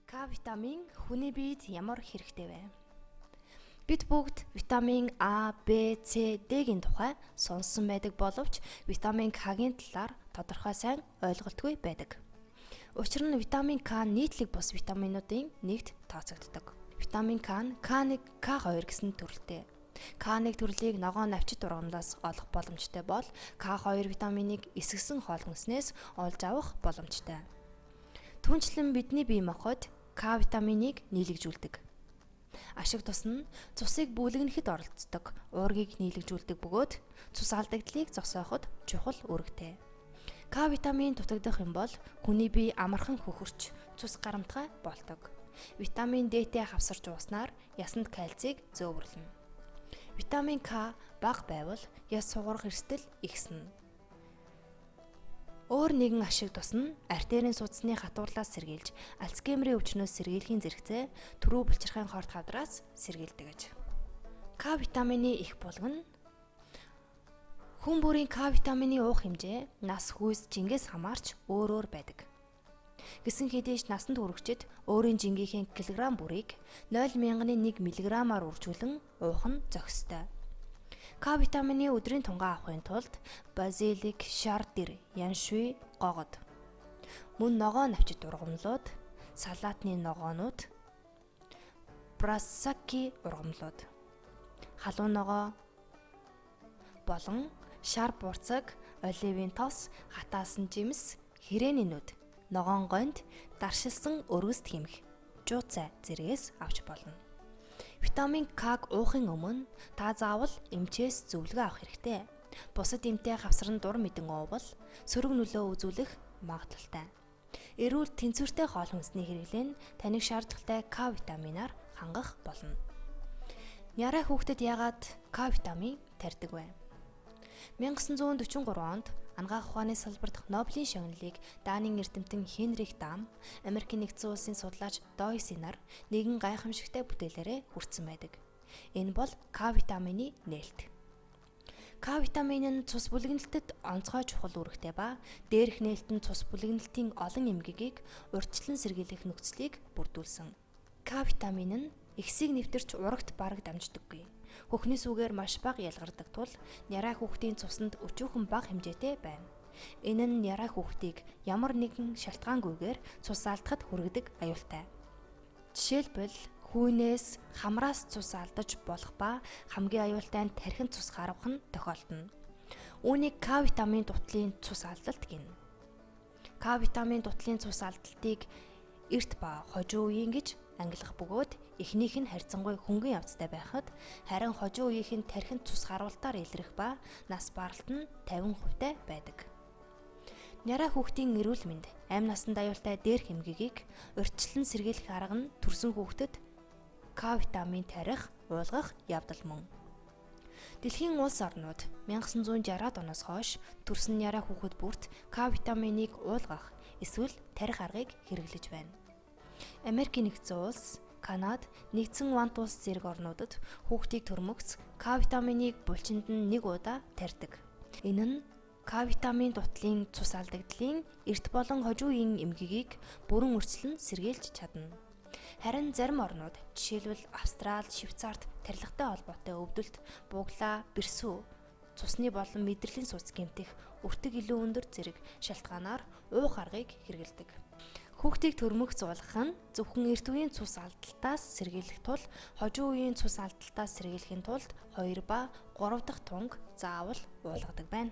К витамин хүний биед ямар хэрэгтэй вэ? Бид бүгд витамин А, Б, С, Д-гийн тухай сонссон байдаг боловч витамин К-гийн талаар тодорхой сайн ойлголтгүй байдаг. Учир нь витамин К нийтлэг бус витаминуудын нэгт тооцогддог. Витамин К нь К1, К2 гэсэн төрөлтэй. К1 төрлийг ногоон навчит ургамлаас олох боломжтой бол К2 витаминыг эсгсэн хоолгоснээс олж авах боломжтой. Түүнчлэн бидний бие махбод К витаминыг нийлэгжүүлдэг. Ашиг тус нь цусыг бүүлгэнэхэд оролцдог, уургийг нийлэгжүүлдэг бөгөөд цус алдагдлыг зогсооход чухал үүрэгтэй. К витамин дутагдах юм бол хүний бие амархан хөхөрч цус гарамтгай болдог. Витамин Д-тэй хавсарч ууснаар ясанд кальцийг зөөвөрлөнө. Витамин К бага байвал яс сугарах эрсдэл ихснэ. Өөр нэгэн ашиг тус нь артерийн судасны хатуурлаас сэргийлж, Альцгеймерийн өвчнөөс сэргийлэхийн зэрэгцээ түрүү булчирхайн хорт хавдраас сэргийлдэг гэж. К витамины их булгана. Хүн бүрийн К витамины уух хэмжээ нас, хүйс, жингээс хамаарч өөр байдаг. Гэсэн хэдий насанд хүрэгчид өөрийн жингийнхээ килограмм бүрийг 0.1 мг-аар үржүүлэн уух нь зохистой. К витамины өдрийн тунгаа авахын тулд базилик, шардир, яншуй, гогод, мөн ногоон навчит ургамлууд, салаатны ногоонууд, брасаки ургамлууд, халуун ногоо болон шар бурцаг, оливын тос, хатаасан жимс, хэрээний нүд, ногоон гонд, даршилсан өргөст хэмэх, жууцай зэрэгээс авч болно. Витамин К-г уухын өмнө та заавал эмчээс зөвлөгөө авах хэрэгтэй. Бусад эмтэй хавсран дур мэдэн уувал сөрөг нөлөө үзүүлэх магадлалтай. Эрүүл тэнцвэртэй хоол хүнсний хэрэглээ нь таныг шаардлагатай К витаминаар хангах болно. Нярай хүүхдэд яагаад К витамин тарьдаг вэ? 1943 онд анагаах ухааны салбар дахь Нобелийн шагналыг Данийн эрдэмтэн Хенрих Дам, Америкийн нэгдсэн улсын судлаач Дойси нар нэгэн гайхамшигтай бүтээлээрээ хүртсэн байдаг. Энэ бол К витамины нээлт. К витамин нь цус бүлэгнэлтэд онцгой чухал үүрэгтэй ба дээрх нээлт нь цус бүлэгнэлтийн олон эмгэгийг урьдчилан сэргийлэх нөхцөлийг бүрдүүлсэн. К витамин нь ихсийг нэвтэрч урагт бараг дамждаггүй. Хөхний сүгээр маш бага ялгардаг тул нярай хүүхдийн цуснд өчүүхэн бага хэмжээтэй байна. Энэ нь нярай хүүхдийг ямар нэгэн шалтгаангүйгээр цус алдахад хүргэдэг аюултай. Жишээлбэл хүүнээс хамраас цус алдаж болох ба хамгийн аюултай нь тархинд цус гарах нь тохиолдно. Үүнийг К витамин дутлалын цус алдалт гэнэ. К витамин дутлалын цус алдалтыг эрт ба хожуу үеийн гэж ангилах бөгөөд эхнийх нь харьцангуй хөнгөн явцтай байхад харин хожуу үеийнх нь тархинд цус гарвалтаар илрэх ба нас баралт нь 50% байдаг. Нярай хүүхдийн эрүүл мэнд амь насанд аюултай дээрх эмгэгийг урьдчилан сэргийлэх арга нь төрсөн хүүхдэд К витамин тарих, уулгах явдал мөн. Дэлхийн улс орнууд 1960-аад оноос хойш төрсөн нярай хүүхэд бүрт К витаминыг уулгах эсвэл тарих аргыг хэрэглэж байна. Америкийн нэгдсэн улс, Канада, нэгдсэн Вант улс зэрэг орнуудад хүүхдийг төрмөгц К витаминыг булчинд нь 1 удаа тарьдаг. Энэ нь К витамин дутлалын цус алдагдлын эрт болон хожуу үеийн эмгэгийг бүрэн өрчлөн сэргийлж чадна. Харин зарим орнууд, жишээлбэл Австрали, Швейцарт тархитай холбоотой өвдөлт, буглаа, бэрсүү, цусны болон мэдрэлийн судас гэмтэх, өртөг илүү өндөр зэрэг шалтгаанаар уух аргыг хэрэглэдэг. Хүүхдийг төрмөгц уулгах нь зөвхөн эрт үеийн цус алдалтаас сэргийлэх тул хожуу үеийн цус алдалтаас сэргийлэхийн тулд 2 ба 3 дахь тунг заавал уулгадаг байна.